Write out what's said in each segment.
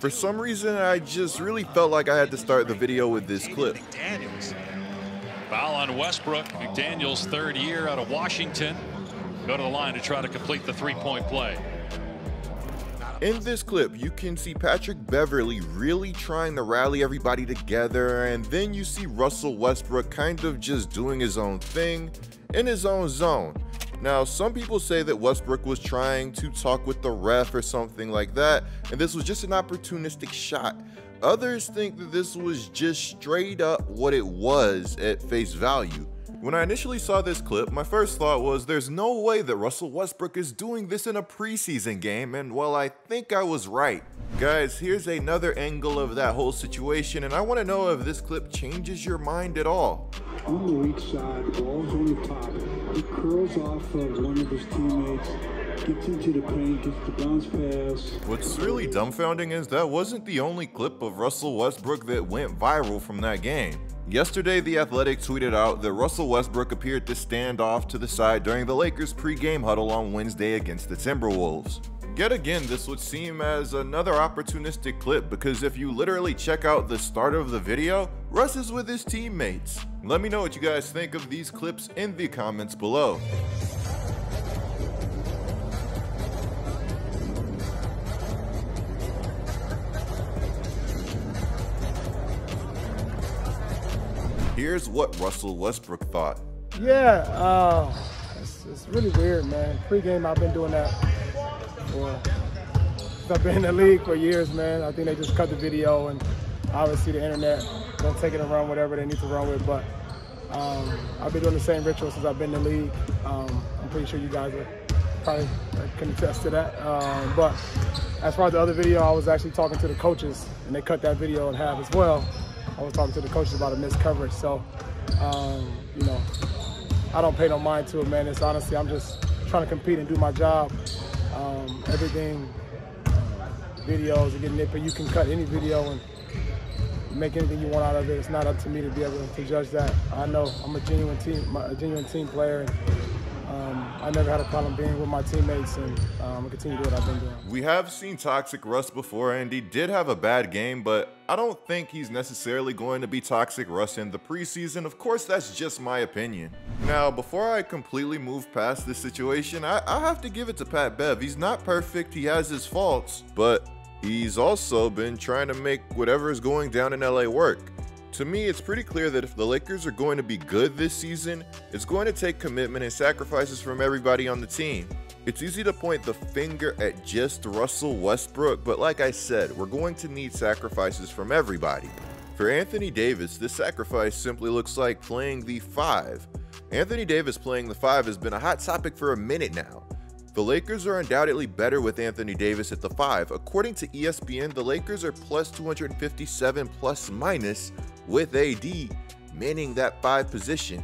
For some reason, I just really felt like I had to start the video with this clip. McDaniels. Foul on Westbrook. McDaniels, third year out of Washington. Go to the line to try to complete the three-point play. In this clip, you can see Patrick Beverley really trying to rally everybody together, and then you see Russell Westbrook kind of just doing his own thing in his own zone. Now, some people say that Westbrook was trying to talk with the ref or something like that, and this was just an opportunistic shot. Others think that this was just straight up what it was at face value. When I initially saw this clip, my first thought was there's no way that Russell Westbrook is doing this in a preseason game, and well, I think I was right. Guys, here's another angle of that whole situation, and I want to know if this clip changes your mind at all. On the weak side, ball's on the top. He curls off of one of his teammates, gets into the paint, gets the bounce pass. What's really dumbfounding is that wasn't the only clip of Russell Westbrook that went viral from that game. Yesterday, The Athletic tweeted out that Russell Westbrook appeared to stand off to the side during the Lakers pregame huddle on Wednesday against the Timberwolves. Yet again, this would seem as another opportunistic clip because if you literally check out the start of the video, Russ is with his teammates. Let me know what you guys think of these clips in the comments below. Here's what Russell Westbrook thought. Yeah, it's really weird, man. Pre-game, I've been doing that I've been in the league for years, man. I think they just cut the video, and obviously the internet don't take it and run whatever they need to run with. But I've been doing the same ritual since I've been in the league. I'm pretty sure you guys are probably can attest to that. But as far as the other video, I was actually talking to the coaches, and they cut that video in half as well. I was talking to the coaches about a missed coverage, so you know, I don't pay no mind to it, man. It's honestly, I'm just trying to compete and do my job. Everything, videos and getting nitpicked. You can cut any video and make anything you want out of it. It's not up to me to be able to judge that. I know I'm a genuine team player, and I never had a problem being with my teammates, and I'm gonna continue to do what I've been doing. We have seen Toxic Russ before, and he did have a bad game, but I don't think he's necessarily going to be Toxic Russ in the preseason. Of course, that's just my opinion. Now, before I completely move past this situation, I have to give it to Pat Bev. He's not perfect, he has his faults, but he's also been trying to make whatever is going down in LA work. To me, it's pretty clear that if the Lakers are going to be good this season, it's going to take commitment and sacrifices from everybody on the team. It's easy to point the finger at just Russell Westbrook, but like I said, we're going to need sacrifices from everybody. For Anthony Davis, this sacrifice simply looks like playing the 5. Anthony Davis playing the 5 has been a hot topic for a minute now. The Lakers are undoubtedly better with Anthony Davis at the 5. According to ESPN, the Lakers are plus 257 plus minus with AD manning that 5 position.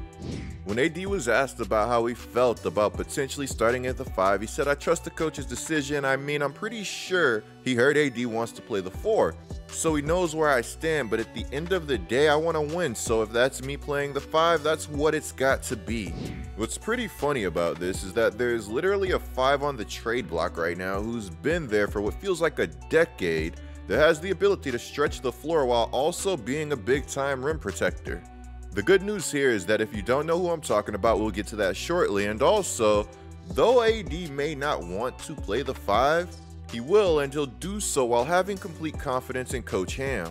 When AD was asked about how he felt about potentially starting at the 5, he said, "I trust the coach's decision. I mean, I'm pretty sure he heard AD wants to play the 4, so he knows where I stand, but at the end of the day, I want to win, so if that's me playing the 5, that's what it's got to be." What's pretty funny about this is that there's literally a 5 on the trade block right now who's been there for what feels like a decade that has the ability to stretch the floor while also being a big-time rim protector. The good news here is that if you don't know who I'm talking about, we'll get to that shortly, and also, though AD may not want to play the 5, he will, and he'll do so while having complete confidence in Coach Ham.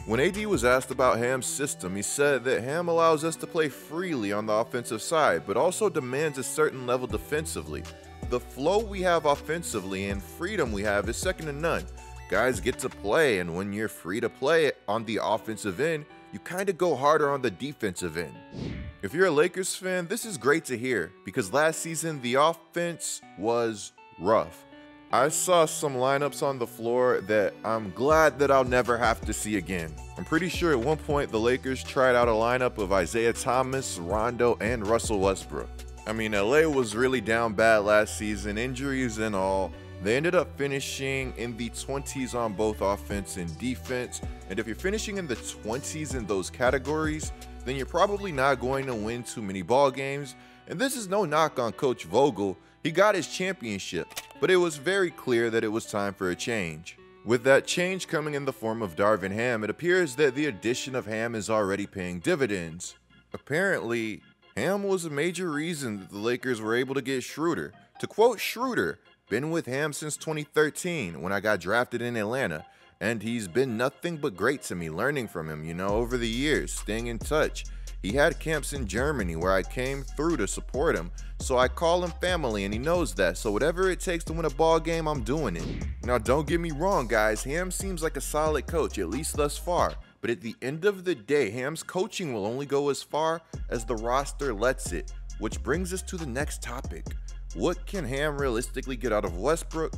When AD was asked about Ham's system, he said that Ham allows us to play freely on the offensive side, but also demands a certain level defensively. The flow we have offensively and freedom we have is second to none. Guys get to play, and when you're free to play on the offensive end, you kind of go harder on the defensive end. If you're a Lakers fan, this is great to hear, because last season the offense was rough. I saw some lineups on the floor that I'm glad that I'll never have to see again. I'm pretty sure at one point the Lakers tried out a lineup of Isaiah Thomas, Rondo, and Russell Westbrook. I mean, LA was really down bad last season, injuries and all. They ended up finishing in the 20s on both offense and defense, and if you're finishing in the 20s in those categories, then you're probably not going to win too many ball games. And this is no knock on Coach Vogel, he got his championship, but it was very clear that it was time for a change. With that change coming in the form of Darvin Ham, it appears that the addition of Ham is already paying dividends. Apparently, Ham was a major reason that the Lakers were able to get Schroeder. To quote Schroeder, "Been with Ham since 2013 when I got drafted in Atlanta, and he's been nothing but great to me, learning from him, over the years, staying in touch. He had camps in Germany where I came through to support him, so I call him family and he knows that, so whatever it takes to win a ball game, I'm doing it." Now don't get me wrong guys, Ham seems like a solid coach, at least thus far, but at the end of the day, Ham's coaching will only go as far as the roster lets it, which brings us to the next topic. What can Ham realistically get out of Westbrook,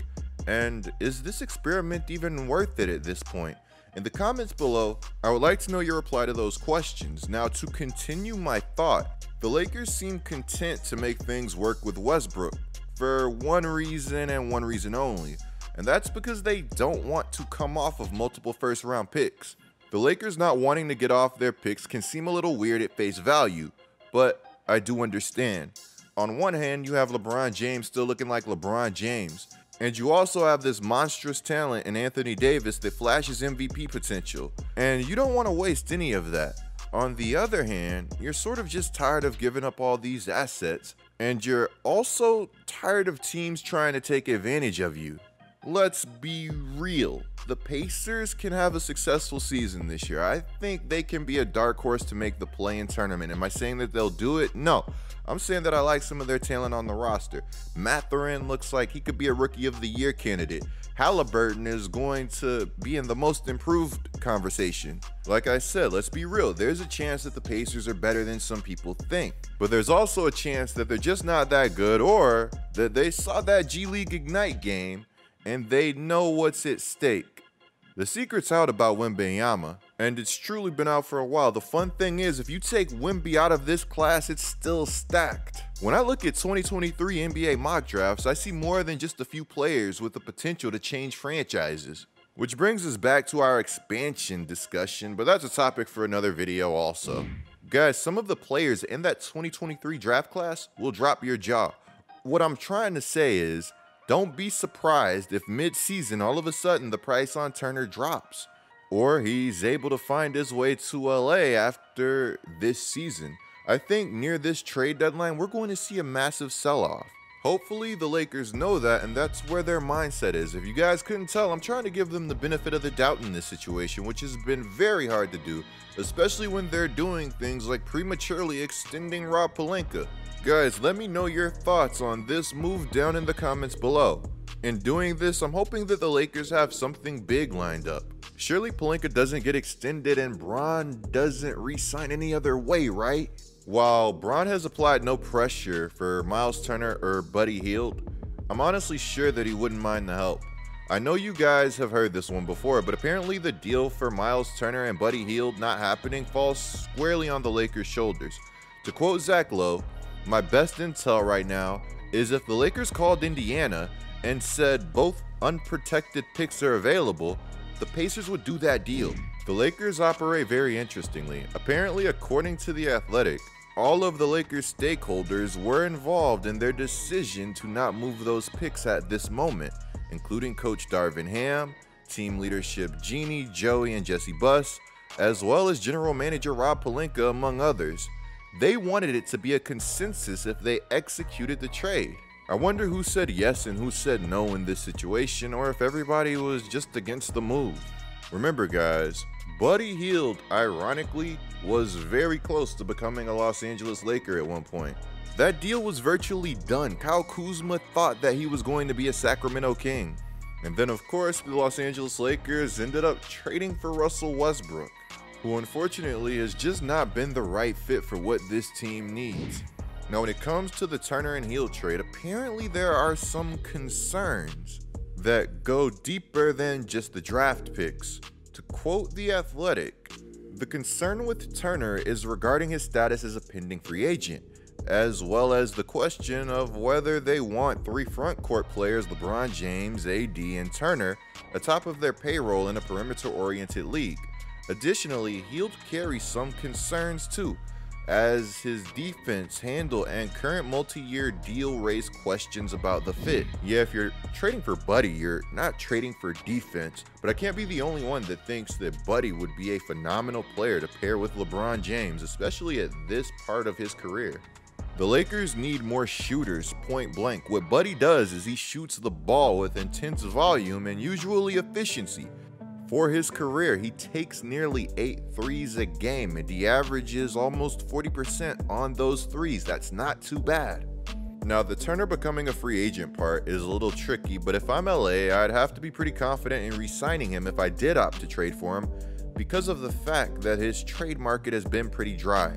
and is this experiment even worth it at this point? In the comments below, I would like to know your reply to those questions. Now, to continue my thought, the Lakers seem content to make things work with Westbrook for one reason and one reason only, and that's because they don't want to come off of multiple first-round picks. The Lakers not wanting to get off their picks can seem a little weird at face value, but I do understand. On one hand, you have LeBron James still looking like LeBron James, and you also have this monstrous talent in Anthony Davis that flashes MVP potential, and you don't want to waste any of that. On the other hand, you're sort of just tired of giving up all these assets, and you're also tired of teams trying to take advantage of you. Let's be real. The Pacers can have a successful season this year. I think they can be a dark horse to make the play-in tournament. Am I saying that they'll do it? No. I'm saying that I like some of their talent on the roster. Mathurin looks like he could be a Rookie of the Year candidate. Halliburton is going to be in the most improved conversation. Like I said, let's be real. There's a chance that the Pacers are better than some people think. But there's also a chance that they're just not that good, or that they saw that G League Ignite game and they know what's at stake. The secret's out about Wembanyama, and it's truly been out for a while. The fun thing is, if you take Wemby out of this class, it's still stacked. When I look at 2023 NBA mock drafts, I see more than just a few players with the potential to change franchises. Which brings us back to our expansion discussion, but that's a topic for another video also. Guys, some of the players in that 2023 draft class will drop your jaw. What I'm trying to say is, don't be surprised if mid-season all of a sudden the price on Turner drops, or he's able to find his way to LA after this season. I think near this trade deadline, we're going to see a massive sell-off. Hopefully the Lakers know that, and that's where their mindset is. If you guys couldn't tell, I'm trying to give them the benefit of the doubt in this situation, which has been very hard to do, especially when they're doing things like prematurely extending Rob Pelinka. Guys, let me know your thoughts on this move down in the comments below. In doing this, I'm hoping that the Lakers have something big lined up. Surely Pelinka doesn't get extended and Bron doesn't re-sign any other way, right? While Bron has applied no pressure for Miles Turner or Buddy Hield, I'm honestly sure that he wouldn't mind the help. I know you guys have heard this one before, but apparently the deal for Miles Turner and Buddy Hield not happening falls squarely on the Lakers' shoulders. To quote Zach Lowe, "My best intel right now is if the Lakers called Indiana and said both unprotected picks are available, the Pacers would do that deal." The Lakers operate very interestingly. Apparently, according to The Athletic, all of the Lakers stakeholders were involved in their decision to not move those picks at this moment, including Coach Darvin Ham, team leadership Jeanie, Joey, and Jesse Buss, as well as General Manager Rob Pelinka, among others. They wanted it to be a consensus if they executed the trade. I wonder who said yes and who said no in this situation, or if everybody was just against the move. Remember guys, Buddy Hield, ironically, was very close to becoming a Los Angeles Laker at one point. That deal was virtually done. Kyle Kuzma thought that he was going to be a Sacramento King. And then of course, the Los Angeles Lakers ended up trading for Russell Westbrook, who unfortunately has just not been the right fit for what this team needs. Now when it comes to the Turner and Hield trade, apparently there are some concerns that go deeper than just the draft picks. To quote The Athletic, the concern with Turner is regarding his status as a pending free agent, as well as the question of whether they want three front court players, LeBron James, AD, and Turner, atop of their payroll in a perimeter-oriented league. Additionally, Hield carries some concerns too. as his defense, handle, and current multi-year deal raise questions about the fit. Yeah, if you're trading for Buddy, you're not trading for defense, but I can't be the only one that thinks that Buddy would be a phenomenal player to pair with LeBron James, especially at this part of his career. The Lakers need more shooters, point blank. What Buddy does is he shoots the ball with intense volume and usually efficiency. For his career, he takes nearly 8 threes a game, and he averages almost 40% on those threes. That's not too bad. Now, the Turner becoming a free agent part is a little tricky, but if I'm LA, I'd have to be pretty confident in re-signing him if I did opt to trade for him, because of the fact that his trade market has been pretty dry.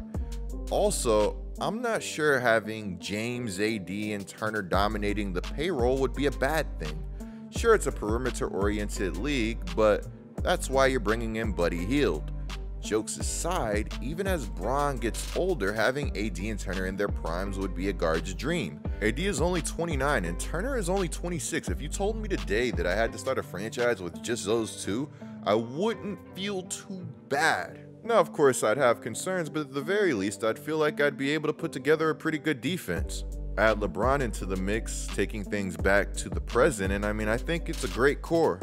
Also, I'm not sure having James, AD, and Turner dominating the payroll would be a bad thing. Sure, it's a perimeter-oriented league, but that's why you're bringing in Buddy Hield. Jokes aside, even as Bron gets older, having AD and Turner in their primes would be a guard's dream. AD is only 29 and Turner is only 26. If you told me today that I had to start a franchise with just those two, I wouldn't feel too bad. Now, of course, I'd have concerns, but at the very least, I'd feel like I'd be able to put together a pretty good defense. Add LeBron into the mix, taking things back to the present, and I think it's a great core.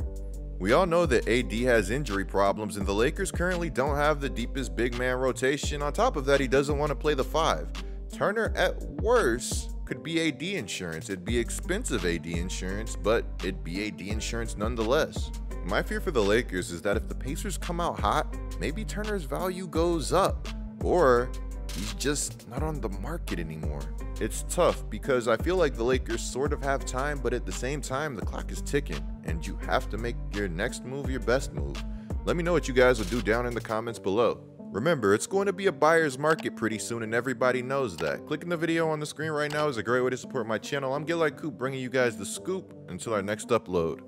We all know that AD has injury problems, and the Lakers currently don't have the deepest big man rotation. On top of that, he doesn't want to play the 5. Turner, at worst, could be AD insurance. It'd be expensive AD insurance, but it'd be AD insurance nonetheless. My fear for the Lakers is that if the Pacers come out hot, maybe Turner's value goes up, or he's just not on the market anymore. It's tough because I feel like the Lakers sort of have time, but at the same time, the clock is ticking, and you have to make your next move your best move. Let me know what you guys will do down in the comments below. Remember, it's going to be a buyer's market pretty soon, and everybody knows that. Clicking the video on the screen right now is a great way to support my channel. I'm Get Like Coop, bringing you guys the scoop until our next upload.